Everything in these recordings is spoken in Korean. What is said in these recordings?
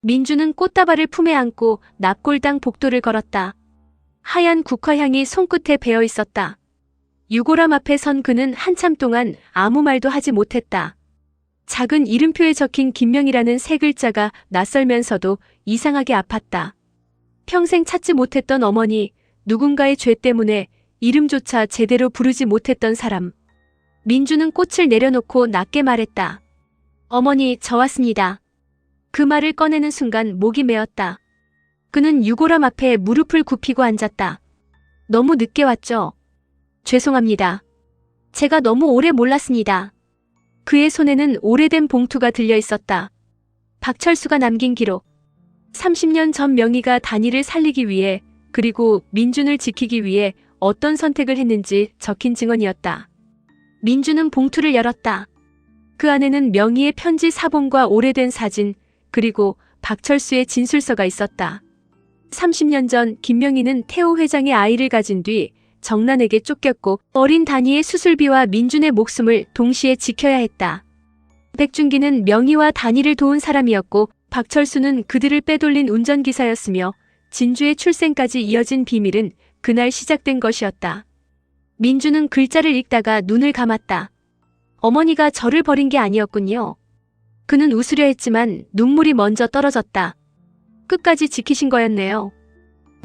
민주는 꽃다발을 품에 안고 납골당 복도를 걸었다. 하얀 국화향이 손끝에 배어 있었다. 유골함 앞에 선 그는 한참 동안 아무 말도 하지 못했다. 작은 이름표에 적힌 김명이라는 세 글자가 낯설면서도 이상하게 아팠다. 평생 찾지 못했던 어머니, 누군가의 죄 때문에 이름조차 제대로 부르지 못했던 사람. 민주는 꽃을 내려놓고 낮게 말했다. 어머니, 저 왔습니다. 그 말을 꺼내는 순간 목이 메었다. 그는 유골함 앞에 무릎을 굽히고 앉았다. 너무 늦게 왔죠? 죄송합니다. 제가 너무 오래 몰랐습니다. 그의 손에는 오래된 봉투가 들려 있었다. 박철수가 남긴 기록. 30년 전 명희가 단이를 살리기 위해 그리고 민준을 지키기 위해 어떤 선택을 했는지 적힌 증언이었다. 민준은 봉투를 열었다. 그 안에는 명희의 편지 4본과 오래된 사진, 그리고 박철수의 진술서가 있었다. 30년 전 김명희는 태호 회장의 아이를 가진 뒤 정난에게 쫓겼고 어린 단이의 수술비와 민준의 목숨을 동시에 지켜야 했다. 백준기는 명희와 단이를 도운 사람이었고 박철수는 그들을 빼돌린 운전기사였으며 진주의 출생까지 이어진 비밀은 그날 시작된 것이었다. 민주는 글자를 읽다가 눈을 감았다. 어머니가 저를 버린 게 아니었군요. 그는 웃으려 했지만 눈물이 먼저 떨어졌다. 끝까지 지키신 거였네요.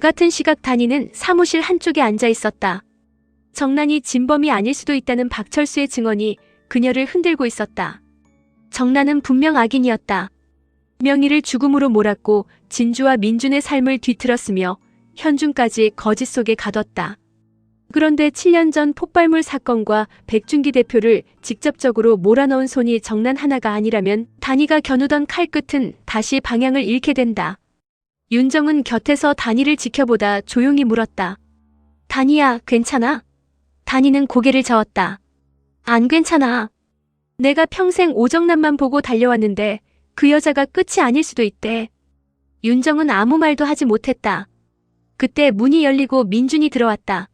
같은 시각 단이는 사무실 한쪽에 앉아 있었다. 정난이 진범이 아닐 수도 있다는 박철수의 증언이 그녀를 흔들고 있었다. 정난은 분명 악인이었다. 명희를 죽음으로 몰았고 진주와 민준의 삶을 뒤틀었으며 현준까지 거짓 속에 가뒀다. 그런데 7년 전 폭발물 사건과 백준기 대표를 직접적으로 몰아넣은 손이 정난 하나가 아니라면 단이가 겨누던 칼끝은 다시 방향을 잃게 된다. 윤정은 곁에서 단이를 지켜보다 조용히 물었다. 단이야, 괜찮아? 단이는 고개를 저었다. 안 괜찮아. 내가 평생 오정남만 보고 달려왔는데 그 여자가 끝이 아닐 수도 있대. 윤정은 아무 말도 하지 못했다. 그때 문이 열리고 민준이 들어왔다.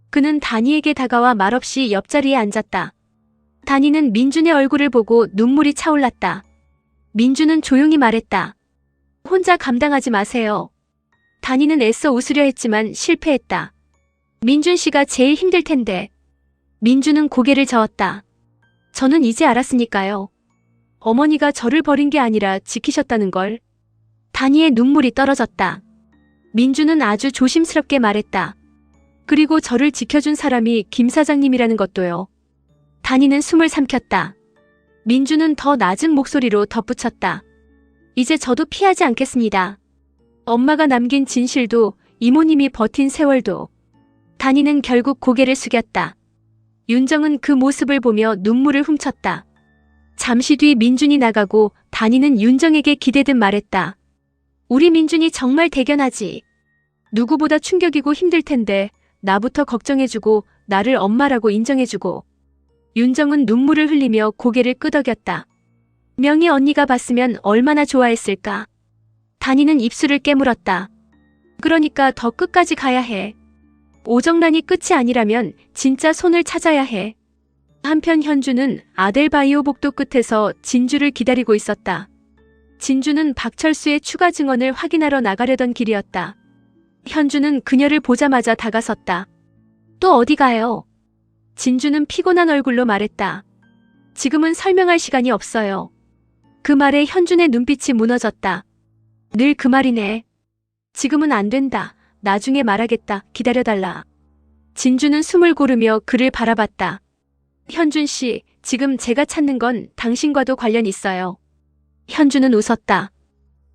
그는 단이에게 다가와 말없이 옆자리에 앉았다. 단이는 민준의 얼굴을 보고 눈물이 차올랐다. 민준은 조용히 말했다. 혼자 감당하지 마세요. 단이는 애써 웃으려 했지만 실패했다. 민준 씨가 제일 힘들 텐데. 민준은 고개를 저었다. 저는 이제 알았으니까요. 어머니가 저를 버린 게 아니라 지키셨다는 걸. 단이의 눈물이 떨어졌다. 민준은 아주 조심스럽게 말했다. 그리고 저를 지켜준 사람이 김 사장님이라는 것도요. 단이는 숨을 삼켰다. 민준은 더 낮은 목소리로 덧붙였다. 이제 저도 피하지 않겠습니다. 엄마가 남긴 진실도 이모님이 버틴 세월도. 단이는 결국 고개를 숙였다. 윤정은 그 모습을 보며 눈물을 훔쳤다. 잠시 뒤 민준이 나가고 단이는 윤정에게 기대듯 말했다. 우리 민준이 정말 대견하지. 누구보다 충격이고 힘들 텐데 나부터 걱정해주고 나를 엄마라고 인정해주고. 윤정은 눈물을 흘리며 고개를 끄덕였다. 명희 언니가 봤으면 얼마나 좋아했을까. 단이는 입술을 깨물었다. 그러니까 더 끝까지 가야 해. 오정란이 끝이 아니라면 진짜 손을 찾아야 해. 한편 현주는 아델바이오 복도 끝에서 진주를 기다리고 있었다. 진주는 박철수의 추가 증언을 확인하러 나가려던 길이었다. 현주는 그녀를 보자마자 다가섰다. 또 어디 가요? 진주는 피곤한 얼굴로 말했다. 지금은 설명할 시간이 없어요. 그 말에 현준의 눈빛이 무너졌다. 늘 그 말이네. 지금은 안 된다. 나중에 말하겠다. 기다려달라. 진주는 숨을 고르며 그를 바라봤다. 현준 씨, 지금 제가 찾는 건 당신과도 관련 있어요. 현주는 웃었다.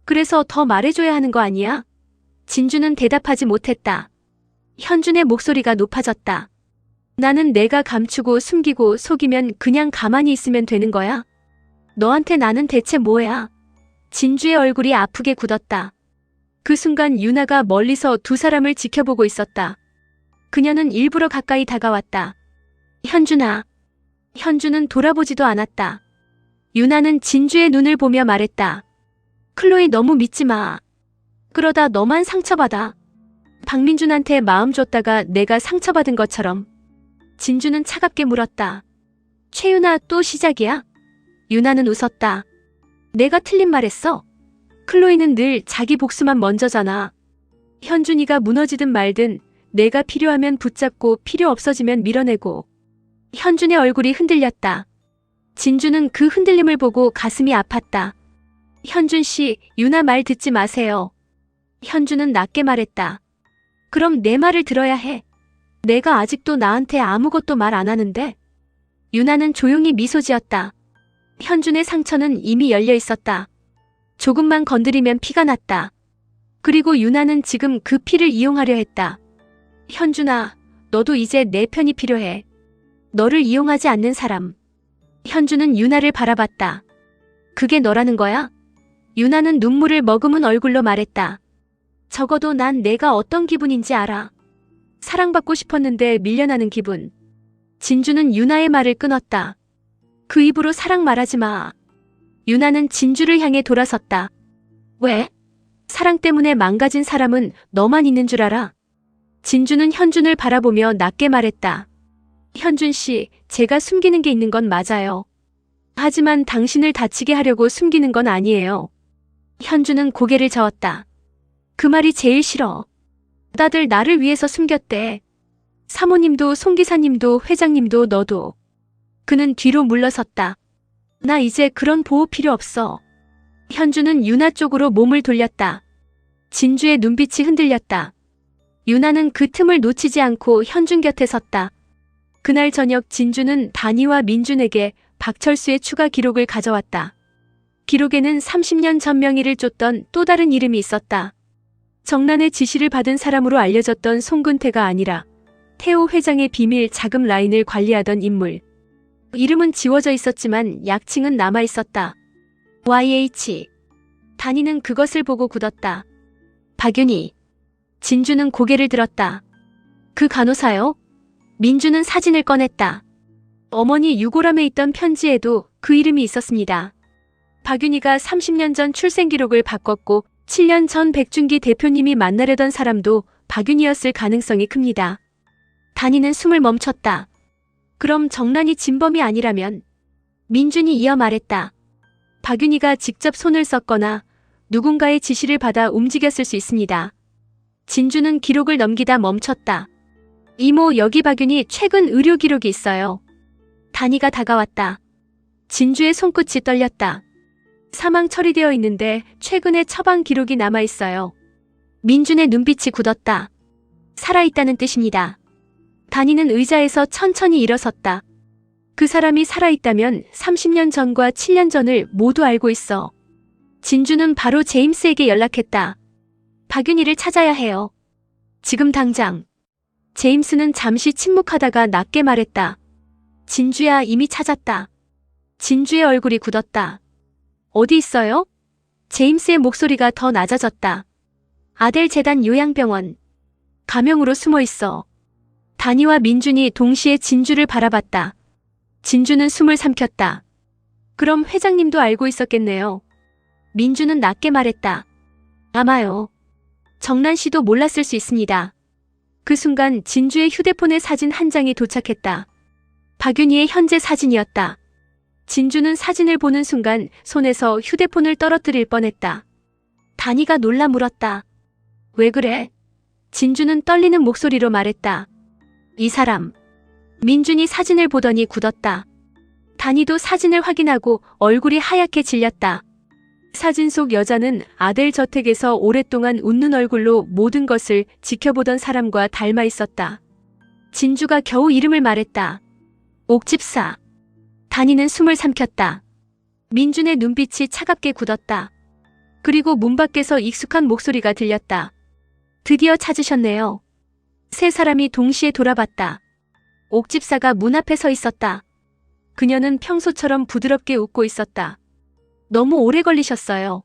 그래서 더 말해줘야 하는 거 아니야? 진주는 대답하지 못했다. 현준의 목소리가 높아졌다. 나는 내가 감추고 숨기고 속이면 그냥 가만히 있으면 되는 거야? 너한테 나는 대체 뭐야? 진주의 얼굴이 아프게 굳었다. 그 순간 유나가 멀리서 두 사람을 지켜보고 있었다. 그녀는 일부러 가까이 다가왔다. 현준아. 현주는 돌아보지도 않았다. 유나는 진주의 눈을 보며 말했다. 클로이 너무 믿지 마. 그러다 너만 상처받아. 박민준한테 마음 줬다가 내가 상처받은 것처럼. 진주는 차갑게 물었다. 최유나 또 시작이야? 유나는 웃었다. 내가 틀린 말했어? 클로이는 늘 자기 복수만 먼저잖아. 현준이가 무너지든 말든 내가 필요하면 붙잡고 필요 없어지면 밀어내고. 현준의 얼굴이 흔들렸다. 진주는 그 흔들림을 보고 가슴이 아팠다. 현준 씨, 유나 말 듣지 마세요. 현준은 낮게 말했다. 그럼 내 말을 들어야 해. 내가 아직도 나한테 아무것도 말 안 하는데. 유나는 조용히 미소 지었다. 현준의 상처는 이미 열려 있었다. 조금만 건드리면 피가 났다. 그리고 유나는 지금 그 피를 이용하려 했다. 현준아, 너도 이제 내 편이 필요해. 너를 이용하지 않는 사람. 현준은 유나를 바라봤다. 그게 너라는 거야? 유나는 눈물을 머금은 얼굴로 말했다. 적어도 난 내가 어떤 기분인지 알아. 사랑받고 싶었는데 밀려나는 기분. 진주는 유나의 말을 끊었다. 그 입으로 사랑 말하지 마. 유나는 진주를 향해 돌아섰다. 왜? 사랑 때문에 망가진 사람은 너만 있는 줄 알아. 진주는 현준을 바라보며 낮게 말했다. 현준 씨, 제가 숨기는 게 있는 건 맞아요. 하지만 당신을 다치게 하려고 숨기는 건 아니에요. 현준은 고개를 저었다. 그 말이 제일 싫어. 다들 나를 위해서 숨겼대. 사모님도 송 기사님도 회장님도 너도. 그는 뒤로 물러섰다. 나 이제 그런 보호 필요 없어. 현준은 유나 쪽으로 몸을 돌렸다. 진주의 눈빛이 흔들렸다. 유나는 그 틈을 놓치지 않고 현준 곁에 섰다. 그날 저녁 진주는 다니와 민준에게 박철수의 추가 기록을 가져왔다. 기록에는 30년 전 명의를 쫓던 또 다른 이름이 있었다. 정난의 지시를 받은 사람으로 알려졌던 송근태가 아니라 태호 회장의 비밀 자금 라인을 관리하던 인물. 이름은 지워져 있었지만 약칭은 남아 있었다. YH. 다니는 그것을 보고 굳었다. 박윤희. 진주는 고개를 들었다. 그 간호사요? 민주는 사진을 꺼냈다. 어머니 유골함에 있던 편지에도 그 이름이 있었습니다. 박윤희가 30년 전 출생 기록을 바꿨고 7년 전 백준기 대표님이 만나려던 사람도 박윤희였을 가능성이 큽니다. 다니는 숨을 멈췄다. 그럼 정란이 진범이 아니라면? 민준이 이어 말했다. 박윤희가 직접 손을 썼거나 누군가의 지시를 받아 움직였을 수 있습니다. 진주는 기록을 넘기다 멈췄다. 이모, 여기 박윤희 최근 의료 기록이 있어요. 다니가 다가왔다. 진주의 손끝이 떨렸다. 사망 처리되어 있는데 최근에 처방 기록이 남아 있어요. 민준의 눈빛이 굳었다. 살아있다는 뜻입니다. 다니는 의자에서 천천히 일어섰다. 그 사람이 살아있다면 30년 전과 7년 전을 모두 알고 있어. 진주는 바로 제임스에게 연락했다. 박윤희를 찾아야 해요. 지금 당장. 제임스는 잠시 침묵하다가 낮게 말했다. 진주야, 이미 찾았다. 진주의 얼굴이 굳었다. 어디 있어요? 제임스의 목소리가 더 낮아졌다. 아델 재단 요양병원. 가명으로 숨어 있어. 다니와 민준이 동시에 진주를 바라봤다. 진주는 숨을 삼켰다. 그럼 회장님도 알고 있었겠네요. 민준은 낮게 말했다. 아마요. 정란 씨도 몰랐을 수 있습니다. 그 순간 진주의 휴대폰에 사진 한 장이 도착했다. 박윤희의 현재 사진이었다. 진주는 사진을 보는 순간 손에서 휴대폰을 떨어뜨릴 뻔했다. 다니가 놀라 물었다. 왜 그래? 진주는 떨리는 목소리로 말했다. 이 사람. 민준이 사진을 보더니 굳었다. 다니도 사진을 확인하고 얼굴이 하얗게 질렸다. 사진 속 여자는 아델 저택에서 오랫동안 웃는 얼굴로 모든 것을 지켜보던 사람과 닮아 있었다. 진주가 겨우 이름을 말했다. 옥집사. 다니는 숨을 삼켰다. 민준의 눈빛이 차갑게 굳었다. 그리고 문 밖에서 익숙한 목소리가 들렸다. 드디어 찾으셨네요. 세 사람이 동시에 돌아봤다. 옥집사가 문 앞에 서 있었다. 그녀는 평소처럼 부드럽게 웃고 있었다. 너무 오래 걸리셨어요.